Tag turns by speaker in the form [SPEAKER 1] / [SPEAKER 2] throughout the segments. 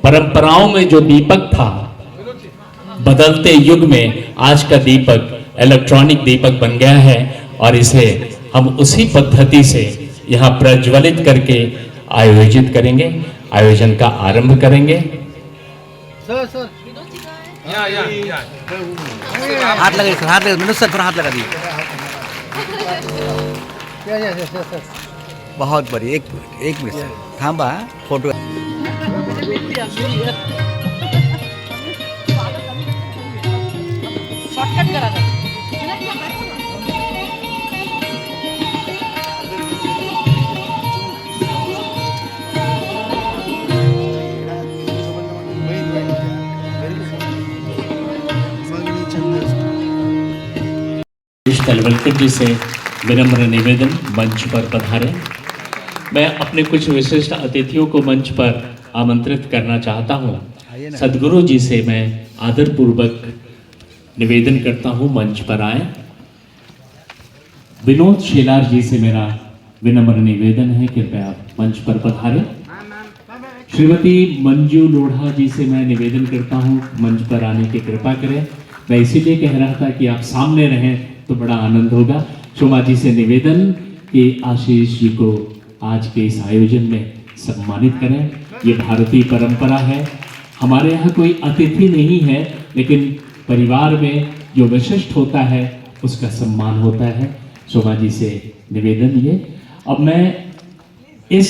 [SPEAKER 1] परंपराओं में जो दीपक था, बदलते युग में आज का दीपक इलेक्ट्रॉनिक दीपक बन गया है और इसे हम उसी पद्धति से यहाँ प्रज्वलित करके आयोजित करेंगे, आयोजन का आरंभ करेंगे।
[SPEAKER 2] सर सर हाथ लगा सर, हाथ लगा मनोज सर, थोड़ा हाथ लगा दिए। बहुत बढ़िया, एक मिनट सर थांबा, फोटो
[SPEAKER 3] शॉर्टकट करा था।
[SPEAKER 1] तलवलकर जी से विनम्र निवेदन, मंच पर पधारे। मैं अपने कुछ विशिष्ट अतिथियों को मंच पर आमंत्रित करना चाहता हूं। सदगुरु जी से मैं आदरपूर्वक निवेदन करता हूं, मंच पर आए। विनोद शेलार जी से मेरा विनम्र निवेदन है, कृपया आप मंच पर पधारे। श्रीमती मंजू लोढ़ा जी से मैं निवेदन करता हूं, मंच पर आने की कृपा करें। मैं इसीलिए कह रहा था कि आप सामने रहें तो बड़ा आनंद होगा। शोमा जी से निवेदन कि आशीष जी को आज के इस आयोजन में सम्मानित करें। ये भारतीय परंपरा है, हमारे यहाँ कोई अतिथि नहीं है, लेकिन परिवार में जो विशिष्ट होता है उसका सम्मान होता है। शोमा जी से निवेदन ये। अब मैं इस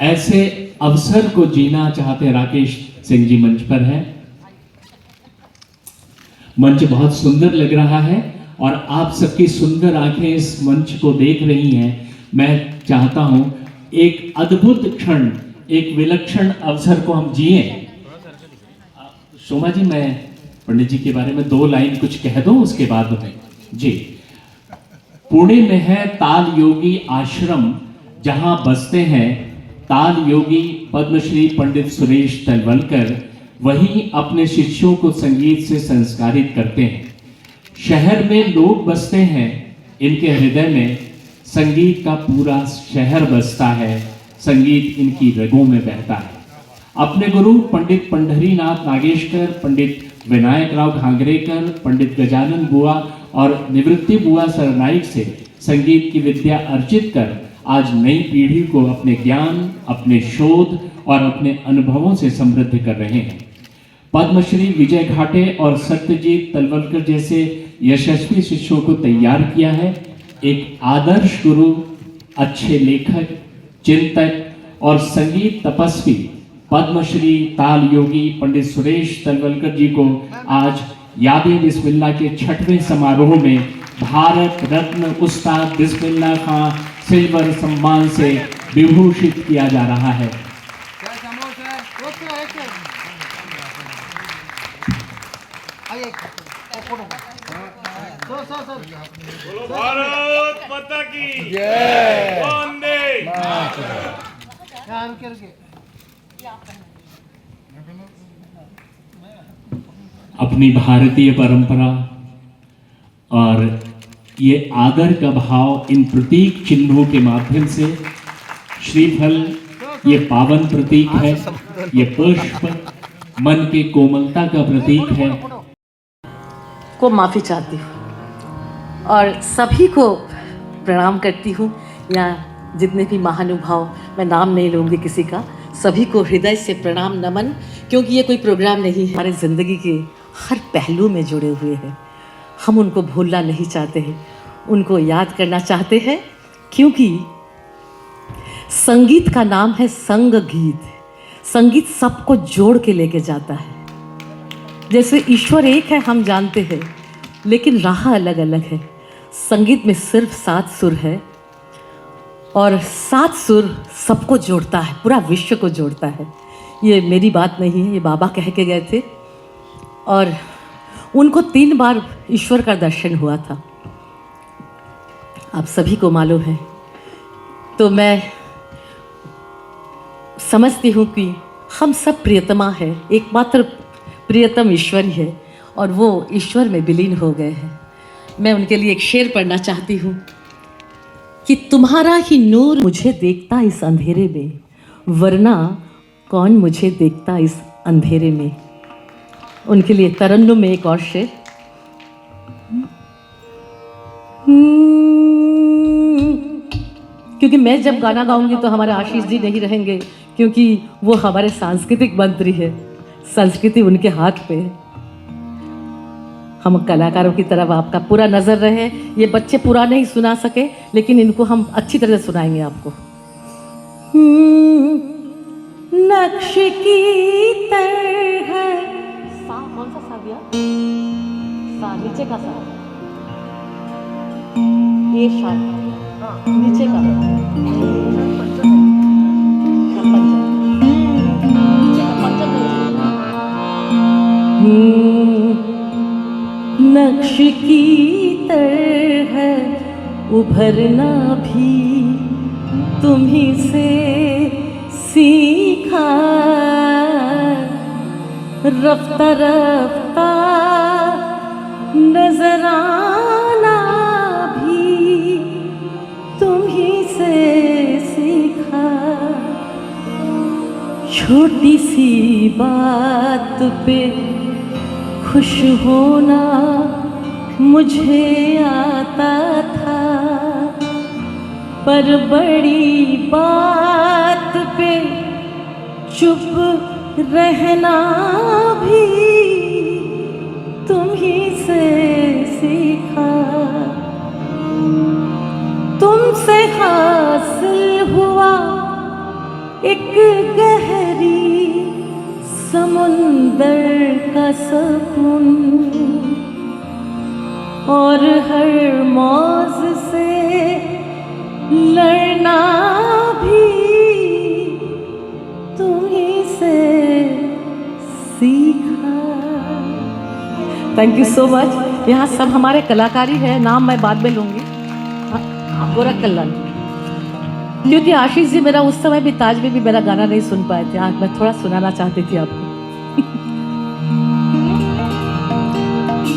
[SPEAKER 1] ऐसे अवसर को जीना चाहते राकेश सिंह जी मंच पर हैं। मंच बहुत सुंदर लग रहा है और आप सबकी सुंदर आंखें इस मंच को देख रही हैं। मैं चाहता हूं एक अद्भुत क्षण, एक विलक्षण अवसर को हम जिए। शोमा जी, मैं पंडित जी के बारे में 2 लाइन कुछ कह दूं, उसके बाद में जी। पुणे में है ताल योगी आश्रम, जहां बसते हैं ताल योगी पद्मश्री पंडित सुरेश तलवलकर, वहीं अपने शिष्यों को संगीत से संस्कारित करते हैं। शहर में लोग बसते हैं, इनके हृदय में संगीत का पूरा शहर बसता है, संगीत इनकी रगों में बहता है। अपने गुरु पंडित पंढरीनाथ नागेशकर, पंडित विनायक राव घांगरेकर, पंडित गजानन बुआ और निवृत्ति बुआ सरनाइक से संगीत की विद्या अर्जित कर आज नई पीढ़ी को अपने ज्ञान, अपने शोध और अपने अनुभवों से समृद्ध कर रहे हैं। पद्मश्री विजय घाटे और सत्यजीत तलवलकर जैसे यशस्वी शिष्यों को तैयार किया है। एक आदर्श गुरु, अच्छे लेखक, चिंतक और संगीत तपस्वी पद्मश्री ताल योगी पंडित सुरेश तलवलकर जी को आज यादें बिस्मिल्लाह के 6वें समारोह में भारत रत्न उस्ताद बिस्मिल्लाह खां सिल्वर सम्मान से विभूषित किया जा रहा है।
[SPEAKER 4] भारत माता की जय, वंदे
[SPEAKER 1] अपनी भारतीय परंपरा और ये आदर का भाव, इन प्रतीक चिन्हों के माध्यम से श्रीफल ये पावन प्रतीक है, ये पुष्प मन के कोमलता का प्रतीक है।
[SPEAKER 3] को माफ़ी चाहती हूँ और सभी को प्रणाम करती हूँ। यहाँ जितने भी महानुभाव, मैं नाम नहीं लूँगी किसी का, सभी को हृदय से प्रणाम नमन। क्योंकि ये कोई प्रोग्राम नहीं है, हमारे ज़िंदगी के हर पहलू में जुड़े हुए हैं। हम उनको भूलना नहीं चाहते हैं, उनको याद करना चाहते हैं, क्योंकि संगीत का नाम है संग गीत। संगीत सबको जोड़ के लेके जाता है। जैसे ईश्वर एक है हम जानते हैं, लेकिन राह अलग अलग है। संगीत में सिर्फ 7 सुर है और 7 सुर सबको जोड़ता है, पूरा विश्व को जोड़ता है। ये मेरी बात नहीं है, ये बाबा कह के गए थे और उनको 3 बार ईश्वर का दर्शन हुआ था, आप सभी को मालूम है। तो मैं समझती हूँ कि हम सब प्रियतमा है, एकमात्र प्रियतम ईश्वर ही है और वो ईश्वर में विलीन हो गए हैं। मैं उनके लिए एक शेर पढ़ना चाहती हूँ कि तुम्हारा ही नूर मुझे देखता इस अंधेरे में, वरना कौन मुझे देखता इस अंधेरे में। उनके लिए तरन्नुम में एक और शेर। क्योंकि मैं जब गाना गाऊंगी तो हमारे आशीष जी नहीं रहेंगे, क्योंकि वो हमारे सांस्कृतिक मंत्री है, संस्कृति उनके हाथ पे है। हम कलाकारों की तरफ आपका पूरा नजर रहे। ये बच्चे पूरा नहीं सुना सके, लेकिन इनको हम अच्छी तरह से सुनाएंगे आपको। नक्श की तरह सा, कौन सा सा दिया? सा, नीचे का सा, ये सा नीचे का नक्श की तरह उभरना भी तुम्हीं से सीखा, रफ्ता रफ्ता नजर आना भी तुम्हीं से सीखा। छोटी सी बात पे खुश होना मुझे आता था, पर बड़ी बात पे चुप रहना भी तुम्हीं से सीखा। तुमसे हासिल हुआ एक गहरी समुंदर का सुकून, और हर मौज से लड़ना भी तुम्हीं से सीखा। Thank you so much. यहाँ सब हमारे कलाकारी है, नाम मैं बाद में लूँगी। गोरख कल्याण, क्योंकि आशीष जी मेरा उस समय भी ताज में भी मेरा गाना नहीं सुन पाए थे, आज मैं थोड़ा सुनाना चाहती थी आपको।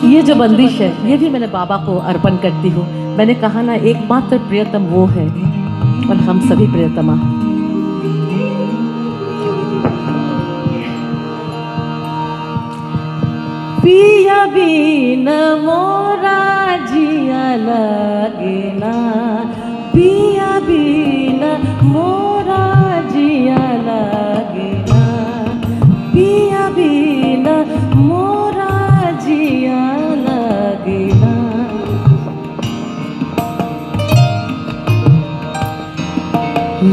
[SPEAKER 3] ये जो बंदिश है ये भी मैंने बाबा को अर्पण करती हूँ। मैंने कहा ना, एकमात्र प्रियतम वो है और हम सभी प्रियतमा। पिया बिन मोरा जिया लगे ना, पिया बिन मोरा जिया लगे ना, पिया बिन मोरा जिया लगे ना।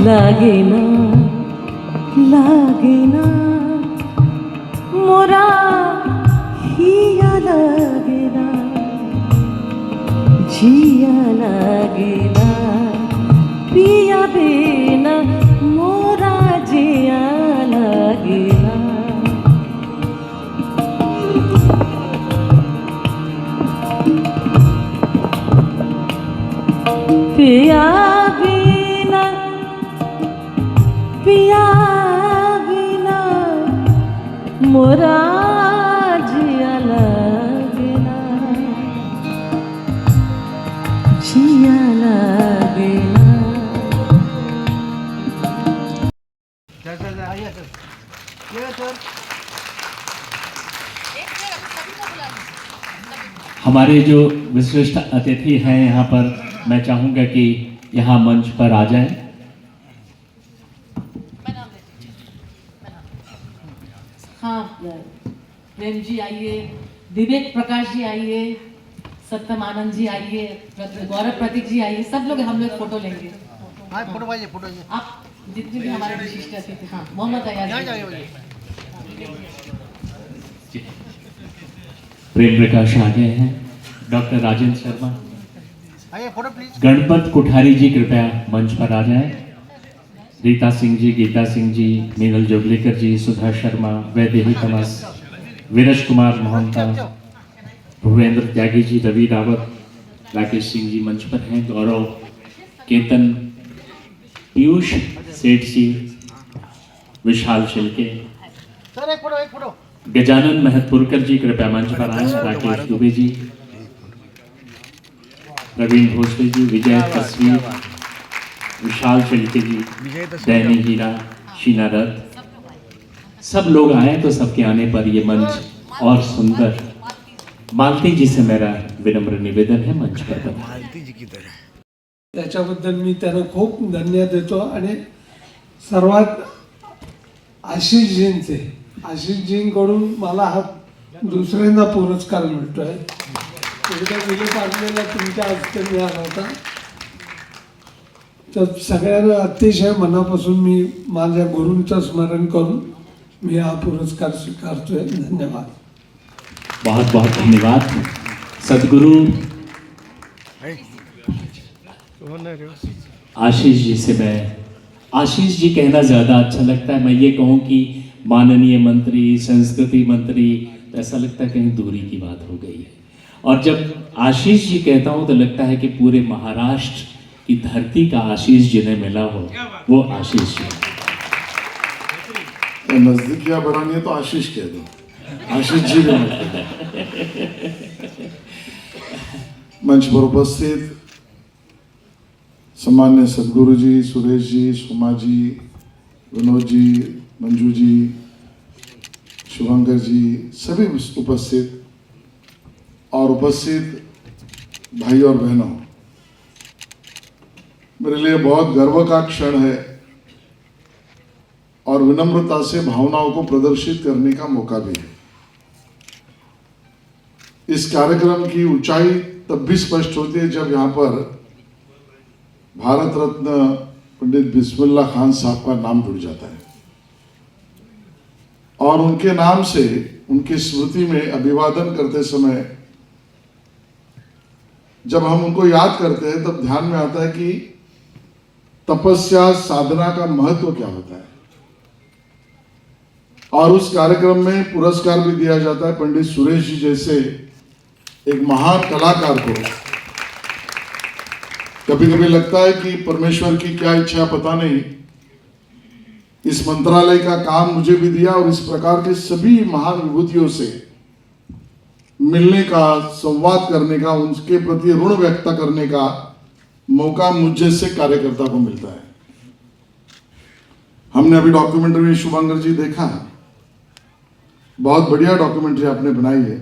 [SPEAKER 3] लागे ना, लागे ना मोरा हिया लागे ना, जिया लागे ना, पिया बिना मोरा जिया लागे ना। पिया बिना, पिया बिना मोरा जिया लागे ना, जिया लागे ना।
[SPEAKER 1] हमारे जो विशिष्ट अतिथि हैं यहाँ पर, मैं चाहूँगा कि यहाँ मंच पर आ जाएं।
[SPEAKER 3] हाँ, प्रेम जी आइए, विवेक प्रकाश जी आइए, सत्यम आनंद जी आइए, गौरव प्रतीक जी आइए, सब लोग हम लोग फोटो लेंगे।
[SPEAKER 2] फोटो भाई, फोटो
[SPEAKER 3] आप जितने भी हमारे विशिष्ट अतिथि, हाँ, मोहम्मद अयाज जी।
[SPEAKER 1] प्रेम प्रकाश आ गए हैं। डॉक्टर राजेंद्र शर्मा,
[SPEAKER 2] आइए फोटो प्लीज।
[SPEAKER 1] गणपत कुठारी जी कृपया मंच पर आ जाएं। रीता सिंह जी, गीता सिंह जी, मीनल जोगलेकर जी, सुधा शर्मा, वैदेही तमस, वीरज कुमार मोहंता, भूपेंद्र त्यागी जी, रवि रावत, राकेश सिंह जी मंच पर हैं। गौरव, केतन, पीयूष सेठ जी, विशाल शिल्के,
[SPEAKER 2] सर एक फोटो, एक फोटो।
[SPEAKER 1] गजानन महतपुरकर जी कृपया मंच पर आए। राकेश दुबे जी, प्रवीण भोसले जी, विजय तस्वीर, विशाल शिल्के जी, दैनी हीरा, शीना दत्त, सब लोग आए तो सबके आने पर ये मंच और सुंदर। मालती जी से मेरा विनम्र निवेदन है मंच पर पधारें।
[SPEAKER 5] त्याच्याबद्दल मी त्यांना खूप धन्यवाद देतो आणि सर्वात आशिषजींकडून मला हा दुसऱ्यांदा पुरस्कार मिळतोय। एकदा विले पाटलेला तुमच्या हस्ते मिळाला होता, तर सगळ्यांना अतिशय मनापासून मी माझ्या गुरूंचं स्मरण करून मी हा पुरस्कार स्वीकारतोय। धन्यवाद।
[SPEAKER 1] बहुत बहुत धन्यवाद सदगुरु आशीष जी से। मैं आशीष जी कहना ज़्यादा अच्छा लगता है, मैं ये कहूँ कि माननीय मंत्री, संस्कृति मंत्री, तो ऐसा लगता है कहीं दूरी की बात हो गई है। और जब आशीष जी कहता हूँ तो लगता है कि पूरे महाराष्ट्र की धरती का आशीष जिन्हें मिला हो वो आशीष जी।
[SPEAKER 6] नजदीकियां बढ़ानी है तो आशीष कह दो, आशीष जी भी मंच पर उपस्थित सम्मान्य सदगुरु जी, सुरेश जी, सोमा जी, विनोद जी, मंजू जी, शुभंकर जी, सभी उपस्थित और उपस्थित भाई और बहनों, मेरे लिए बहुत गर्व का क्षण है और विनम्रता से भावनाओं को प्रदर्शित करने का मौका भी है। इस कार्यक्रम की ऊंचाई तब भी स्पष्ट होती है जब यहाँ पर भारत रत्न पंडित बिस्मिल्लाह खान साहब का नाम जुड़ जाता है और उनके नाम से उनकी स्मृति में अभिवादन करते समय जब हम उनको याद करते हैं तब ध्यान में आता है कि तपस्या साधना का महत्व क्या होता है। और उस कार्यक्रम में पुरस्कार भी दिया जाता है पंडित सुरेश जी जैसे एक महान कलाकार को। कभी कभी लगता है कि परमेश्वर की क्या इच्छा पता नहीं, इस मंत्रालय का काम मुझे भी दिया और इस प्रकार के सभी महान विभूतियों से मिलने का, संवाद करने का, उनके प्रति ऋण व्यक्त करने का मौका मुझ जैसे कार्यकर्ता को मिलता है। हमने अभी डॉक्यूमेंट्री में शुभंकर जी देखा, बहुत बढ़िया डॉक्यूमेंट्री आपने बनाई है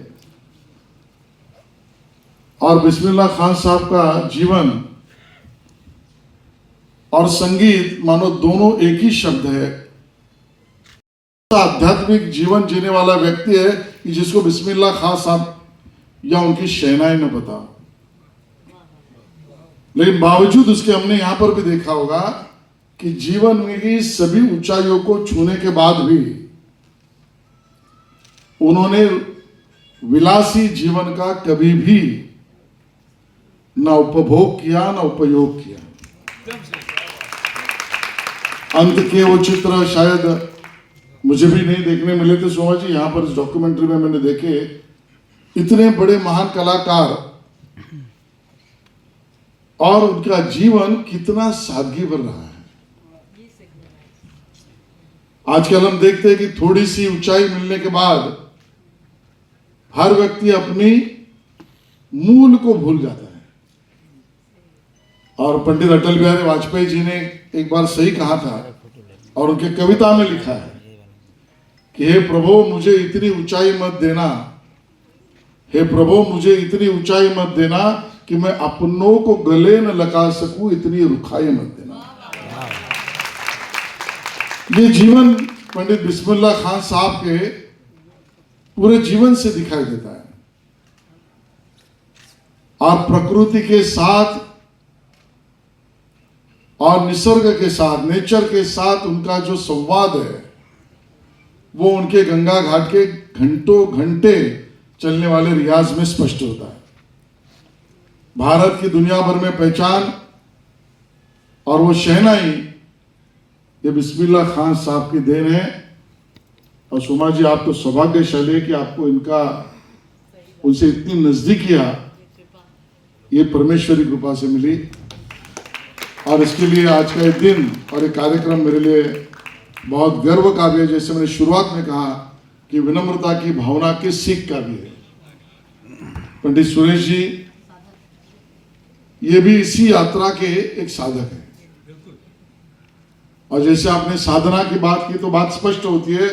[SPEAKER 6] और बिस्मिल्लाह खान साहब का जीवन और संगीत मानो दोनों एक ही शब्द है। आध्यात्मिक जीवन जीने वाला व्यक्ति है कि जिसको बिस्मिल्लाह खान साहब या उनकी शहनाई न पता, लेकिन बावजूद उसके हमने यहां पर भी देखा होगा कि जीवन में की सभी ऊंचाइयों को छूने के बाद भी उन्होंने विलासी जीवन का कभी भी न उपभोग किया न उपयोग किया। अंत के वो चित्र शायद मुझे भी नहीं देखने मिले थे सोमा जी, यहां पर इस डॉक्यूमेंट्री में मैंने देखे। इतने बड़े महान कलाकार और उनका जीवन कितना सादगी भर रहा है। आजकल हम देखते हैं कि थोड़ी सी ऊंचाई मिलने के बाद हर व्यक्ति अपनी मूल को भूल जाता है। और पंडित अटल बिहारी वाजपेयी जी ने एक बार सही कहा था और उनके कविता में लिखा है कि हे प्रभु मुझे इतनी ऊंचाई मत देना, हे प्रभु मुझे इतनी ऊंचाई मत देना कि मैं अपनों को गले न लगा सकूं, इतनी रुखाई मत देना। ये जीवन पंडित बिस्मिल्लाह खान साहब के पूरे जीवन से दिखाई देता है। और प्रकृति के साथ और निसर्ग के साथ, नेचर के साथ उनका जो संवाद है वो उनके गंगा घाट के घंटों घंटे चलने वाले रियाज में स्पष्ट होता है। भारत की दुनिया भर में पहचान और वो शहनाई ये बिस्मिल्लाह खान साहब की देन है। और सुमा जी आप तो सौभाग्यशाली है कि आपको इनका उनसे इतनी नजदीकियां ये परमेश्वरी कृपा से मिली। और इसके लिए आज का एक दिन और एक कार्यक्रम मेरे लिए बहुत गर्व का भी है। जैसे मैंने शुरुआत में कहा कि विनम्रता की भावना की सीख का भी है। पंडित सुरेश जी ये भी इसी यात्रा के एक साधक हैं। और जैसे आपने साधना की बात की तो बात स्पष्ट होती है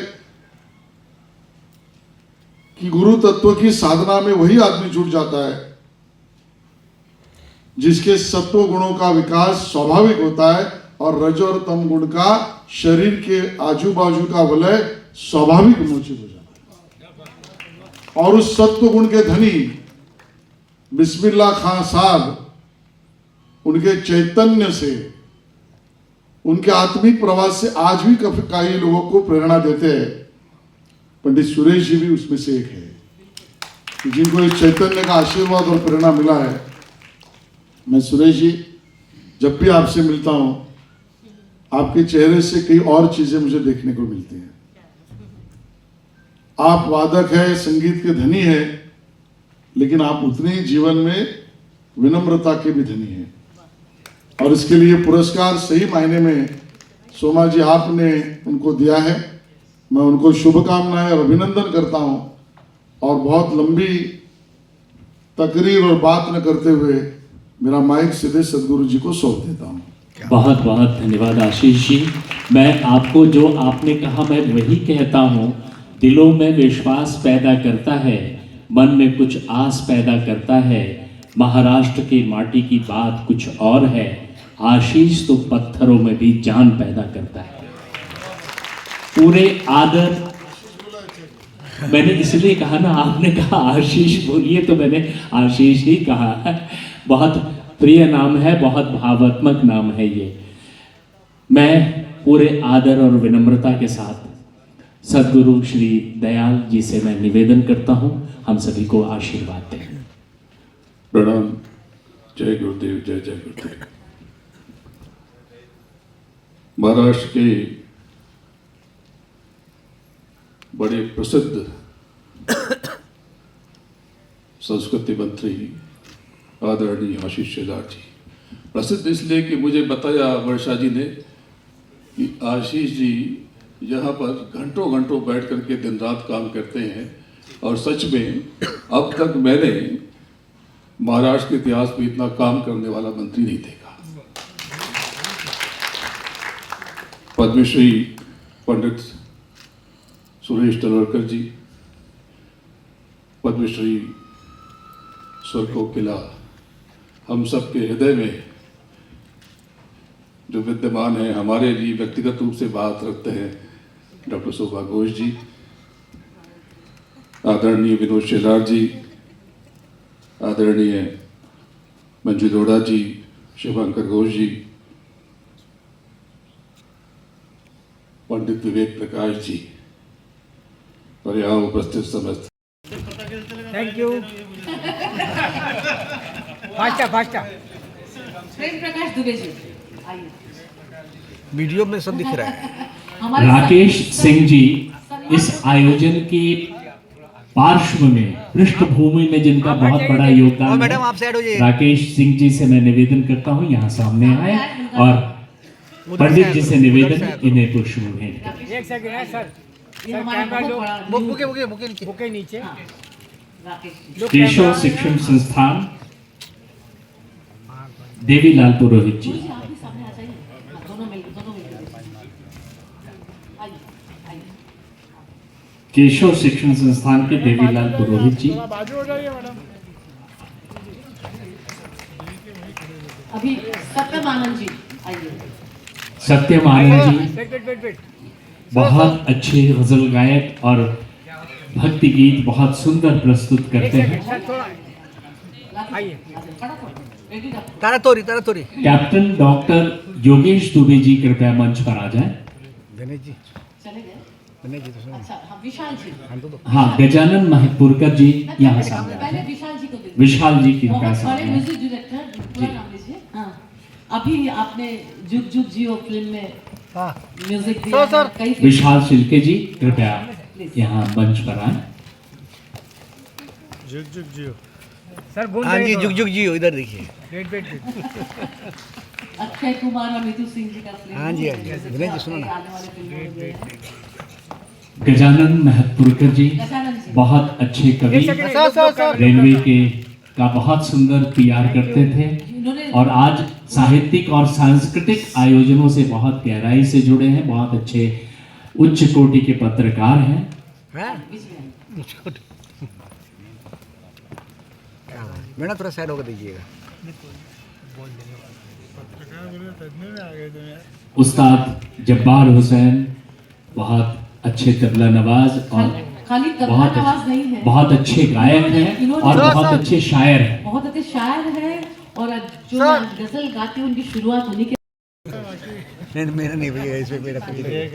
[SPEAKER 6] कि गुरु तत्व की साधना में वही आदमी जुट जाता है जिसके सत्व गुणों का विकास स्वाभाविक होता है और रज और तम गुण का शरीर के आजू बाजू का वलय स्वाभाविक मोचित हो जाता है। और उस सत्व गुण के धनी बिस्मिल्लाह खां साहब उनके चैतन्य से, उनके आत्मिक प्रवास से आज भी कई लोगों को प्रेरणा देते हैं। पंडित सुरेश जी भी उसमें से एक है जिनको इस चैतन्य का आशीर्वाद और प्रेरणा मिला है। मैं सुरेश जी जब भी आपसे मिलता हूं, आपके चेहरे से कई और चीजें मुझे देखने को मिलती हैं। आप वादक है, संगीत के धनी है, लेकिन आप उतने ही जीवन में विनम्रता के भी धनी हैं। और इसके लिए पुरस्कार सही मायने में सोमा जी आपने उनको दिया है। मैं उनको शुभकामनाएं और अभिनंदन करता हूं और बहुत लंबी तकरीर और बात न करते हुए मेरा माइक सीधे सदगुरु जी को सौंप देता हूं।
[SPEAKER 1] बहुत बहुत धन्यवाद आशीष जी। मैं आपको जो आपने कहा मैं वही कहता हूँ, दिलों में विश्वास पैदा करता है, मन में कुछ आस पैदा करता है। महाराष्ट्र की माटी की बात कुछ और है, आशीष तो पत्थरों में भी जान पैदा करता है। पूरे आदर, मैंने इसलिए कहा ना, आपने कहा आशीष बोलिए तो मैंने आशीष ही कहा। बहुत प्रिय नाम है, बहुत भावात्मक नाम है ये। मैं पूरे आदर और विनम्रता के साथ सदगुरु श्री दयाल जी से मैं निवेदन करता हूं, हम सभी को आशीर्वाद दें।
[SPEAKER 6] प्रणाम। जय गुरुदेव, जय जय गुरुदेव। महाराष्ट्र के बड़े प्रसिद्ध संस्कृति मंत्री आदरणीय आशीष शेलार जी, प्रसिद्ध इसलिए कि मुझे बताया वर्षा जी ने कि आशीष जी यहाँ पर घंटों घंटों बैठ करके दिन रात काम करते हैं। और सच में अब तक मैंने महाराष्ट्र के इतिहास में इतना काम करने वाला मंत्री नहीं देखा। पद्मश्री पंडित सुरेश तलवलकर जी, पद्मश्री स्वर कोकिला, हम सब के हृदय में जो विद्यमान है, हमारे लिए व्यक्तिगत रूप से बात रखते हैं डॉक्टर शोभा घोष जी, आदरणीय विनोद शेलार जी, आदरणीय मंजू लोढ़ा जी, शिवांकर घोष जी, पंडित विवेक प्रकाश जी और यहाँ उपस्थित समस्त।
[SPEAKER 2] Thank you. FASTA
[SPEAKER 3] Prem Prakash Dubey ji आइए।
[SPEAKER 2] वीडियो में सब दिख रहा है।
[SPEAKER 3] हमारे
[SPEAKER 1] राकेश सिंह जी इस आयोजन की पार्श्व में, पृष्ठभूमि में जिनका बहुत बड़ा योगदान
[SPEAKER 2] मैडम
[SPEAKER 1] है,
[SPEAKER 2] आप साइड हो जाइए।
[SPEAKER 1] राकेश सिंह जी से मैं निवेदन करता हूं यहाँ सामने आए और पंडित जी से निवेदन, इन्हें पुष्प भेंट करें।
[SPEAKER 7] एक सेकंड है सर,
[SPEAKER 3] ये हमारा बहुत बड़ा
[SPEAKER 2] बुके नीचे।
[SPEAKER 3] राकेश जी।
[SPEAKER 1] केशव शिक्षण संस्थान देवीलाल पुरोहित जी।
[SPEAKER 3] आप भी सामने आ जाइए। हाँ, दोनों मिलकर आइए आइए।
[SPEAKER 1] केशव शिक्षण संस्थान के देवीलाल पुरोहित जी।
[SPEAKER 7] बाजू हो जाइए मैडम।
[SPEAKER 3] अभी सत्यम आनंद जी आइए।
[SPEAKER 1] सत्यम आनंद जी
[SPEAKER 7] वेट।
[SPEAKER 1] बहुत अच्छे गजल गायक और भक्ति गीत बहुत सुंदर प्रस्तुत करते हैं।
[SPEAKER 7] सर थोड़ा आइए।
[SPEAKER 2] तारा तोरी
[SPEAKER 1] कैप्टन डॉक्टर योगेश दुबे जी कृपया मंच पर आ जाएं।
[SPEAKER 2] दिनेश जी
[SPEAKER 3] चले गए। अच्छा, हाँ, विशाल जी।
[SPEAKER 1] हाँ, गजानन महतपुरकर जी यहाँ सामने आ
[SPEAKER 3] पहले
[SPEAKER 1] जाएं।
[SPEAKER 3] विशाल जी को दे दीजिए।
[SPEAKER 1] विशाल जी कृपया
[SPEAKER 3] बहुत
[SPEAKER 1] सामने
[SPEAKER 3] बड़े
[SPEAKER 1] आएं।
[SPEAKER 3] म्यूजिक डायरेक्टर, पूरा नाम लीजिए। हाँ, अभी आपने जुग जुग जियो फिल्म में म्यूजिक दिया है, कई फिल्म-
[SPEAKER 1] विशाल शिल्के जी कृपया यहाँ मंच पर आए।
[SPEAKER 7] सर घूम
[SPEAKER 2] हाँ जी,
[SPEAKER 7] जाइए
[SPEAKER 2] जुग जुग जी हो, इधर देखिए।
[SPEAKER 7] वेट।
[SPEAKER 3] अक्षय कुमार और नीतू सिंह जी का फिल्म।
[SPEAKER 2] हाँ जी, हाँ जी। विनय जी, सुनो ना।
[SPEAKER 3] आने वाले फिल्मों में भी है।
[SPEAKER 1] गजानन महतपुरकर जी
[SPEAKER 3] गजानन जी।
[SPEAKER 1] बहुत अच्छे कवि,
[SPEAKER 7] सर
[SPEAKER 1] रेलवे के का बहुत सुंदर पीआर करते थे
[SPEAKER 3] इन्होंने
[SPEAKER 1] और आज साहित्यिक और सांस्कृतिक आयोजनों से बहुत गहराई से जुड़े हैं। बहुत अच्छे उच्च कोटि के पत्रकार हैं।
[SPEAKER 2] हैं मुझको क्या बात है। मैडम थोड़ा साइड होकर दीजिएगा।
[SPEAKER 1] उस्ताद जब्बार हुसैन बहुत अच्छे तबला नवाज और
[SPEAKER 3] खाली तबला नवाज नहीं है,
[SPEAKER 1] बहुत अच्छे गायक हैं और बहुत अच्छे शायर हैं।
[SPEAKER 3] बहुत अच्छे शायर हैं और जो मैं गजल गाती हूँ उनकी शुरुआत उन्हीं के
[SPEAKER 2] नहीं मेरा नहीं भैया, इसमें मेरा कुछ नहीं।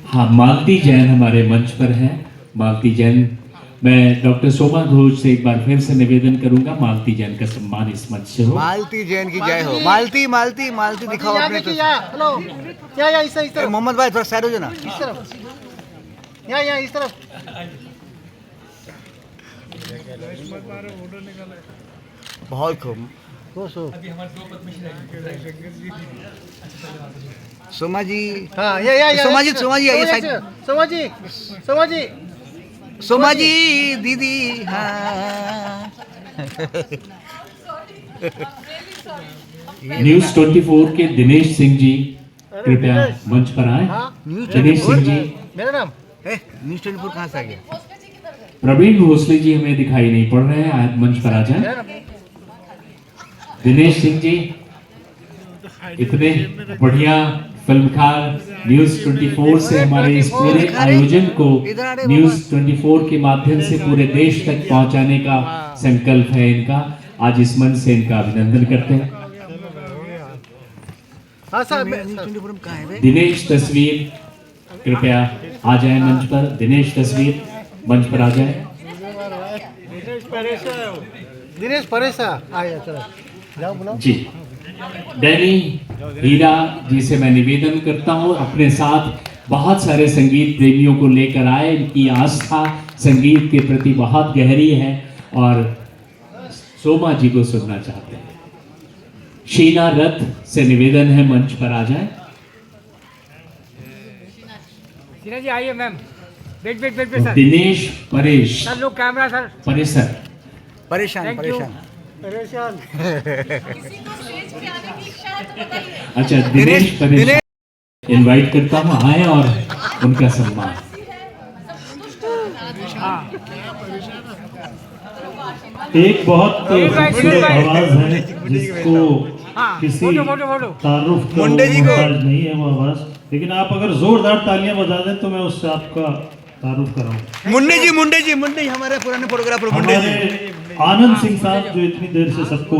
[SPEAKER 1] हाँ, मालती जैन हमारे मंच पर हैं। मालती जैन, मैं डॉक्टर शोभा घोष से एक बार फिर से निवेदन करूंगा, मालती जैन का सम्मान इस मंच से हो।
[SPEAKER 2] मालती जैन की जय हो। मालती मालती मालती दिखाओ अपने तो।
[SPEAKER 7] हेलो या इस तरफ
[SPEAKER 2] मोहम्मद भाई थोड़ा साइड हो जाना।
[SPEAKER 7] इस तरफ या इस तरफ।
[SPEAKER 2] बहुत खूब। सोमा जी,
[SPEAKER 7] हाँ या
[SPEAKER 2] सोमा जी आइए साइड।
[SPEAKER 7] सोमा जी
[SPEAKER 2] सोमा जी दीदी, हाँ
[SPEAKER 1] न्यूज 24 के दिनेश सिंह जी कृपया मंच पर आए। दिनेश सिंह जी।
[SPEAKER 7] मेरा नाम
[SPEAKER 2] न्यूज 24 कहाँ से आ गया?
[SPEAKER 1] प्रवीण भोसले जी हमें दिखाई नहीं पड़ रहे हैं, आज मंच पर आ जाएं। दिनेश सिंह जी, इतने बढ़िया फिल्मकार न्यूज 24 से हमारे इस पूरे आयोजन को न्यूज 24 के माध्यम से पूरे देश तक पहुंचाने का संकल्प है इनका। आज इस मंच से इनका अभिनंदन करते हैं।
[SPEAKER 7] हाँ सर
[SPEAKER 2] न्यूज 24 में कहाँ है बे?
[SPEAKER 1] दिनेश तस्वीर कृपया आ जाए मंच पर। दिनेश तस्वीर मंच पर आ जाए।
[SPEAKER 7] दिनेश परेशा आया चलो जाओ बुलाओ।
[SPEAKER 1] जी, डैनी हीरा जी से मैं निवेदन करता हूँ अपने साथ बहुत सारे संगीत प्रेमियों को लेकर आए। इनकी आस्था संगीत के प्रति बहुत गहरी है और सोमा जी को सुनना चाहते हैं। शीना रथ से निवेदन है मंच पर आ जाए।
[SPEAKER 7] शीना जी आइए ma'am. Wait sir.
[SPEAKER 1] Dinesh Paresh
[SPEAKER 7] sir लोग कैमरा सर।
[SPEAKER 1] परेशर।
[SPEAKER 2] परेशान
[SPEAKER 7] Thank you.
[SPEAKER 2] परेशान।
[SPEAKER 1] अच्छा, दिनेश परेश इनवाइट करता हूँ आए और उनका सम्मान।
[SPEAKER 8] एक बहुत खूबसूरत आवाज है जिसको
[SPEAKER 7] हाँ,
[SPEAKER 8] किसी
[SPEAKER 7] फोटो।
[SPEAKER 8] तारुफ का
[SPEAKER 2] मुंडे जी को।
[SPEAKER 8] मोहताज नहीं है वो आवाज, लेकिन आप अगर जोरदार तालियां बजा दें तो मैं उससे आपका तारुफ कराऊं।
[SPEAKER 2] मुंडे जी हमारे पुराने फोटोग्राफर मुंडे जी।
[SPEAKER 8] हमारे आनंद सिंह साहब जो इतनी देर से सबको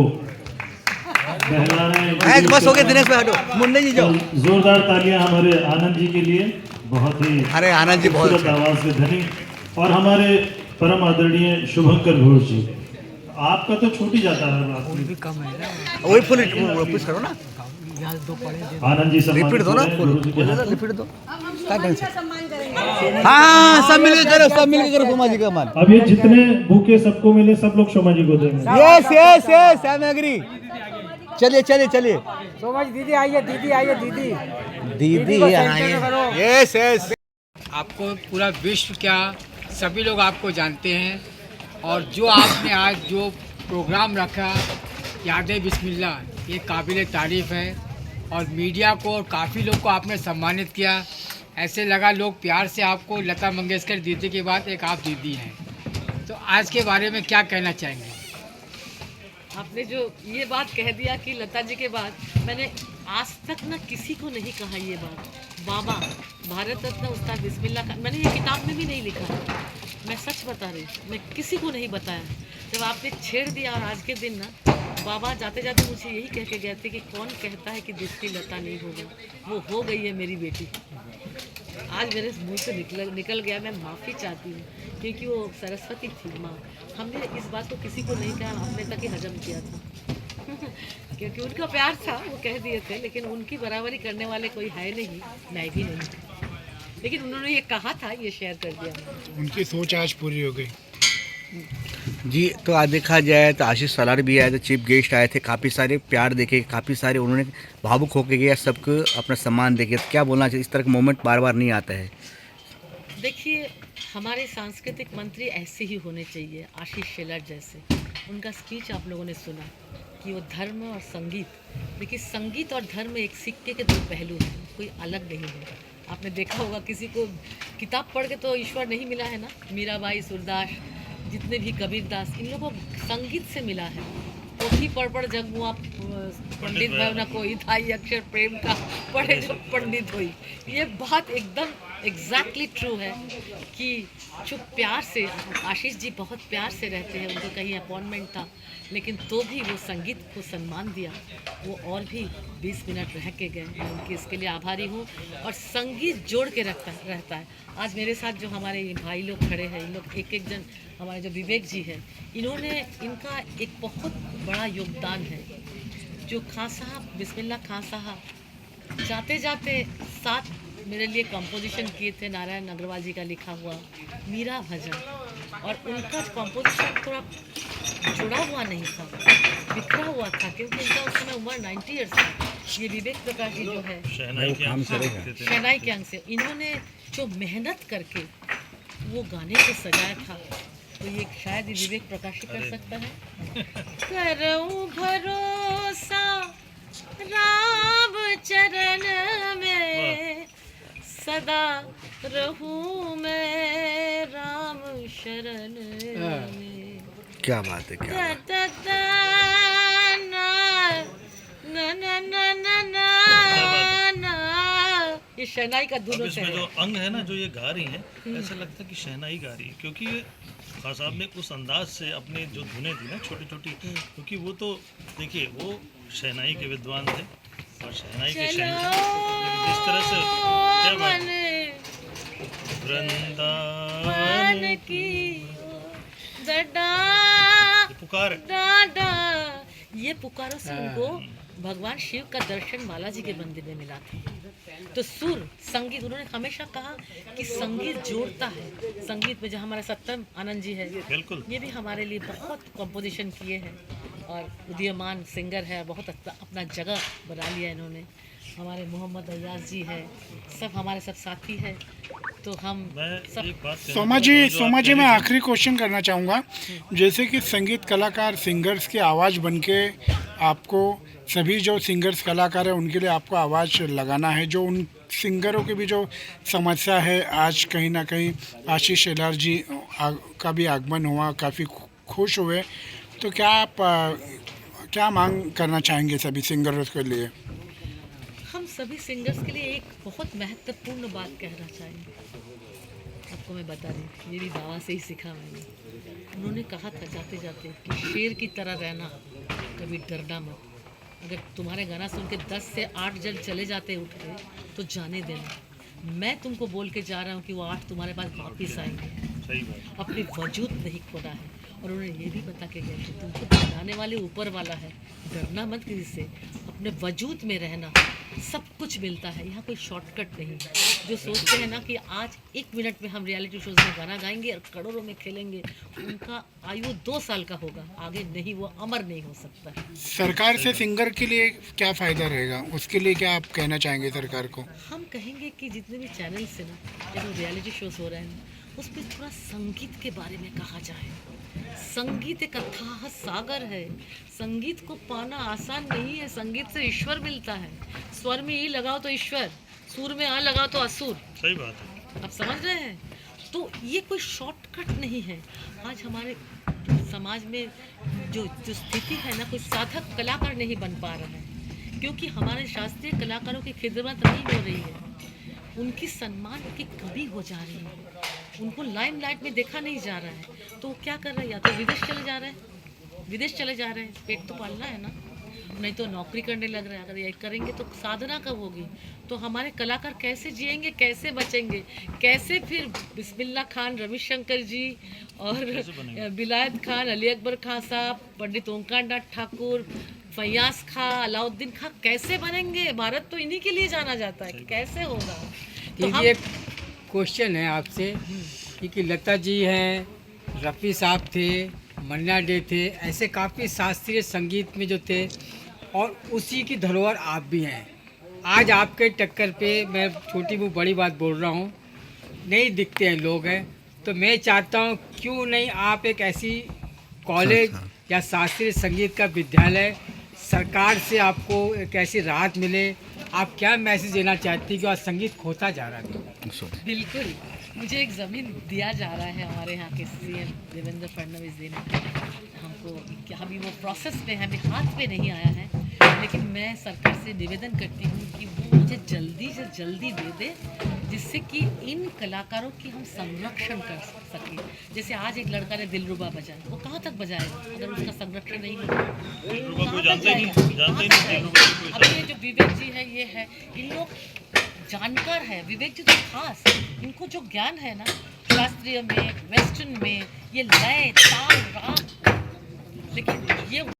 [SPEAKER 8] बहला रहे हैं।
[SPEAKER 2] बस हो गया दिनेश भाई, हटो। मुंडे जी जाओ।
[SPEAKER 8] जोरदार तालियां हमारे आनंद जी के लिए, बहुत ही
[SPEAKER 2] अरे आनंद जी बहुत
[SPEAKER 8] खूबसूरत आवाज के धनी। और हमारे परम आदरणीय शुभंकर घोष जी, आपका तो छूट ही जाता है बात।
[SPEAKER 2] वही फुल पुश करो ना।
[SPEAKER 8] आनंद जी सम्मान
[SPEAKER 2] रिपीट दो ना,
[SPEAKER 8] करें, गुरु जी के हाथ में।
[SPEAKER 2] रिपीट दो। हाँ सब मिलके करो सोमा जी का मान।
[SPEAKER 8] अब ये जितने भूखे सबको मिले, सब लोग शोमा जी को देंगे।
[SPEAKER 2] Yes I am agree. चलिए
[SPEAKER 7] सोमा जी दीदी आइए दीदी
[SPEAKER 2] दीदी
[SPEAKER 7] को
[SPEAKER 2] आइए।
[SPEAKER 7] सेंटर में करो।
[SPEAKER 2] यस
[SPEAKER 9] आपको पूरा विश्व क्या सभी लोग आपको जानते हैं और जो आपने आज जो प्रोग्राम रखा यादें बिस्मिल्लाह, ये काबिल तारीफ़ है और मीडिया को और काफ़ी लोग को आपने सम्मानित किया। ऐसे लगा लोग प्यार से आपको लता मंगेशकर दीदी के बाद एक आप दीदी हैं। तो आज के बारे में क्या कहना चाहेंगे?
[SPEAKER 3] आपने जो ये बात कह दिया कि लता जी के बाद, मैंने आज तक ना किसी को नहीं कहा ये बात। बाबा भारत रत्न उस्ताद बिस्मिल्लाह का मैंने ये किताब में भी नहीं लिखा। मैं सच बता रही हूँ, मैं किसी को नहीं बताया। जब आपने छेड़ दिया और आज के दिन ना बाबा जाते जाते मुझे यही कह के गए थे कि कौन कहता है कि जिसकी लता नहीं होगी, वो हो गई है मेरी बेटी। आज मेरे मुंह से निकल गया। मैं माफ़ी चाहती हूँ क्योंकि वो सरस्वती थी माँ। हमने इस बात को किसी को नहीं कहा, अपने तक ही हजम किया था क्योंकि उनका प्यार था, वो कह दिए थे। लेकिन उनकी बराबरी करने वाले कोई है नहीं, मैं भी नहीं। लेकिन उन्होंने ये कहा था, ये शेयर कर दिया।
[SPEAKER 7] उनकी सोच आज पूरी हो गई
[SPEAKER 2] जी। तो आज देखा जाए तो आशीष सलार भी आए थे, चीफ गेस्ट आए थे, काफ़ी सारे प्यार देखे, काफ़ी सारे उन्होंने भावुक होके गया, सबको अपना सम्मान देखे। तो क्या बोलना चाहिए, इस तरह का मोमेंट बार बार नहीं आता है।
[SPEAKER 3] देखिए, हमारे सांस्कृतिक मंत्री ऐसे ही होने चाहिए, आशीष शेलार जैसे। उनका स्पीच आप लोगों ने सुना कि वो धर्म और संगीत, देखिए संगीत और धर्म एक सिक्के के दो पहलू हैं, कोई अलग नहीं है। आपने देखा होगा किसी को किताब पढ़ के तो ईश्वर नहीं मिला है ना। मीराबाई, सूरदास, जितने भी कबीरदास, इन लोगों को संगीत से मिला है। पोथी पढ़ पढ़ जग मुआ पंडित भाव न कोई था, ये अक्षर प्रेम का पढ़े जो पंडित हुई। ये बात एकदम एग्जैक्टली ट्रू है कि जो प्यार से, आशीष जी बहुत प्यार से रहते हैं, उनको कहीं अपॉइंटमेंट था लेकिन तो भी वो संगीत को सम्मान दिया, वो और भी 20 मिनट रह के गए। मैं उनकी इसके लिए आभारी हूँ। और संगीत जोड़ के रहता है। आज मेरे साथ जो हमारे भाई लोग खड़े हैं, इन लोग एक एक जन, हमारे जो विवेक जी हैं, इनका एक बहुत बड़ा योगदान है। जो खान साहब, बिस्मिल्लाह खान साहब जाते जाते साथ मेरे लिए कंपोजिशन किए थे, नारायण अग्रवाल जी का लिखा हुआ मीरा भजन, और उनका कंपोजिशन थोड़ा जुड़ा हुआ नहीं था, बिखरा हुआ था, क्योंकि उनका उस समय उम्र 90 ईयर्स था। ये विवेक प्रकाश जी जो है शहनाई के अंग से, इन्होंने जो मेहनत करके वो गाने को सजाया था, तो ये शायद ही विवेक प्रकाश ही कर सकता है। करूं भरोसा राम चरण में, सदा रहूं मैं राम शरण में।
[SPEAKER 2] क्या बात है, क्या बात।
[SPEAKER 3] ये शहनाई का धुन
[SPEAKER 8] इसमें जो अंग है ना, जो ये गा रही हैं, ऐसा लगता है कि शहनाई गा रही है, क्योंकि ये खान साहब ने उस अंदाज से अपने जो धुनें थी ना छोटी छोटी, क्योंकि वो तो देखिए वो शहनाई के विद्वान थे और शहनाई के शहनाई, जिस तरह से क्या बात, वृंदावन
[SPEAKER 3] की
[SPEAKER 8] पुकार,
[SPEAKER 3] ये पुकारों से उनको भगवान शिव का दर्शन बालाजी के मंदिर में मिला था। तो सुर, संगीत, उन्होंने हमेशा कहा कि संगीत जोड़ता है। संगीत में जो हमारा सत्यम आनंद जी है,
[SPEAKER 8] बिल्कुल,
[SPEAKER 3] ये भी हमारे लिए बहुत कंपोजिशन किए हैं और उदीयमान सिंगर है, बहुत अपना जगह बना लिया इन्होंने। हमारे मोहम्मद अयाज जी है, सब हमारे सब साथी हैं। तो हम सब
[SPEAKER 10] सोमा जी मैं आखिरी क्वेश्चन करना चाहूँगा। जैसे कि संगीत कलाकार सिंगर्स की आवाज़ बनके आपको, सभी जो सिंगर्स कलाकार हैं उनके लिए आपको आवाज़ लगाना है, जो उन सिंगरों की भी जो समस्या है, आज कहीं ना कहीं आशीष शेलार जी का भी आगमन हुआ, काफ़ी खुश हुए, तो क्या आप क्या मांग करना चाहेंगे सभी सिंगर्स के लिए?
[SPEAKER 3] हम सभी सिंगर्स के लिए एक बहुत महत्वपूर्ण बात कहना चाहेंगे। आपको मैं बता रही, मेरी बाबा से ही सीखा मैंने। उन्होंने कहा था जाते जाते कि शेर की तरह रहना, कभी डरना मत। अगर तुम्हारे गाना सुन के 10 से 8 जन चले जाते उठ के, तो जाने देना। मैं तुमको बोल के जा रहा हूँ कि वो 8 तुम्हारे पास वापिस आएंगे। अपनी वजूद नहीं खोना है। और उन्होंने ये भी बता के गए कि तुमको बनाने वाले ऊपर वाला है, डरना मत किसी से, अपने वजूद में रहना, सब कुछ मिलता है। यहाँ कोई शॉर्टकट नहीं है। जो सोचते हैं ना कि आज 1 मिनट में हम रियलिटी शोज में गाना गाएंगे और करोड़ों में खेलेंगे, उनका आयु 2 साल का होगा, आगे नहीं, वो अमर नहीं हो सकता।
[SPEAKER 10] सरकार से सिंगर के लिए क्या फ़ायदा रहेगा, उसके लिए क्या आप कहना चाहेंगे सरकार को?
[SPEAKER 3] हम कहेंगे कि जितने भी चैनल्स हैं ना, जो रियलिटी शोज हो रहे हैं, उस पर थोड़ा संगीत के बारे में कहा जाए। संगीत एक अथाह सागर है। संगीत को पाना आसान नहीं है। संगीत से ईश्वर मिलता है। स्वर में ई लगाओ तो ईश्वर, सुर में आ लगाओ तो असुर।
[SPEAKER 8] सही बात है,
[SPEAKER 3] आप समझ रहे हैं? तो ये कोई शॉर्टकट नहीं है। आज हमारे समाज में जो स्थिति है ना, कोई साधक कलाकार नहीं बन पा रहा है, क्योंकि हमारे शास्त्रीय कलाकारों की खिदमत नहीं हो रही है। उनकी सम्मान की कमी हो जा रही है। उनको लाइमलाइट में देखा नहीं जा रहा है। तो वो क्या कर रहे हैं? या तो विदेश चले जा रहे हैं, पेट तो पालना है ना, नहीं तो नौकरी करने लग रहे हैं। अगर ये करेंगे तो साधना कब होगी? तो हमारे कलाकार कैसे जिएंगे, कैसे बचेंगे, कैसे फिर बिस्मिल्लाह खान, रविशंकर जी और बिलायत खान, अली अकबर खान साहब, पंडित ओंकार नाथ ठाकुर, फैयाज खां, अलाउद्दीन खां कैसे बनेंगे? भारत तो इन्हीं के लिए जाना जाता है कि कैसे होगा।
[SPEAKER 9] तो ये क्वेश्चन है आपसे, क्योंकि लता जी हैं, रफ़ी साहब थे, मन्ना डे थे, ऐसे काफ़ी शास्त्रीय संगीत में जो थे, और उसी की धरोहर आप भी हैं। आज आपके टक्कर पे मैं छोटी वो बड़ी बात बोल रहा हूँ, नहीं दिखते हैं लोग हैं, तो मैं चाहता हूँ क्यों नहीं आप एक ऐसी कॉलेज या शास्त्रीय संगीत का विद्यालय, सरकार से आपको एक ऐसी राहत मिले आप क्या मैसेज देना चाहती कि आज संगीत खोता जा रहा है?
[SPEAKER 3] बिल्कुल, मुझे एक ज़मीन दिया जा रहा है हमारे यहाँ के सीएम देवेंद्र फडणवीस जी ने हमको, कि अभी वो प्रोसेस में है, अभी हाथ पे नहीं आया है, लेकिन मैं सरकार से निवेदन करती हूँ कि वो मुझे जल्दी से जल्दी दे दे, जिससे कि इन कलाकारों की हम संरक्षण कर सकें। जैसे आज एक लड़का ने दिलरुबा बजाया, वो कहाँ तक बजाएगा अगर उसका संरक्षण नहीं होगा?
[SPEAKER 8] दिलरुबा
[SPEAKER 3] कहाँ
[SPEAKER 8] कोई
[SPEAKER 3] तक
[SPEAKER 8] जानता ही नहीं,
[SPEAKER 3] जाएगा?
[SPEAKER 8] जानता ही
[SPEAKER 3] कहाँ
[SPEAKER 8] नहीं
[SPEAKER 3] तक
[SPEAKER 8] दिलरुबा
[SPEAKER 3] जाएगा?
[SPEAKER 8] कोई
[SPEAKER 3] अब ये जो विवेक जी है, ये है, इन लोग जानकार है, विवेक जी तो खास, इनको जो ज्ञान है ना शास्त्रीय में, वेस्टर्न में, ये लय ताल राग, लेकिन ये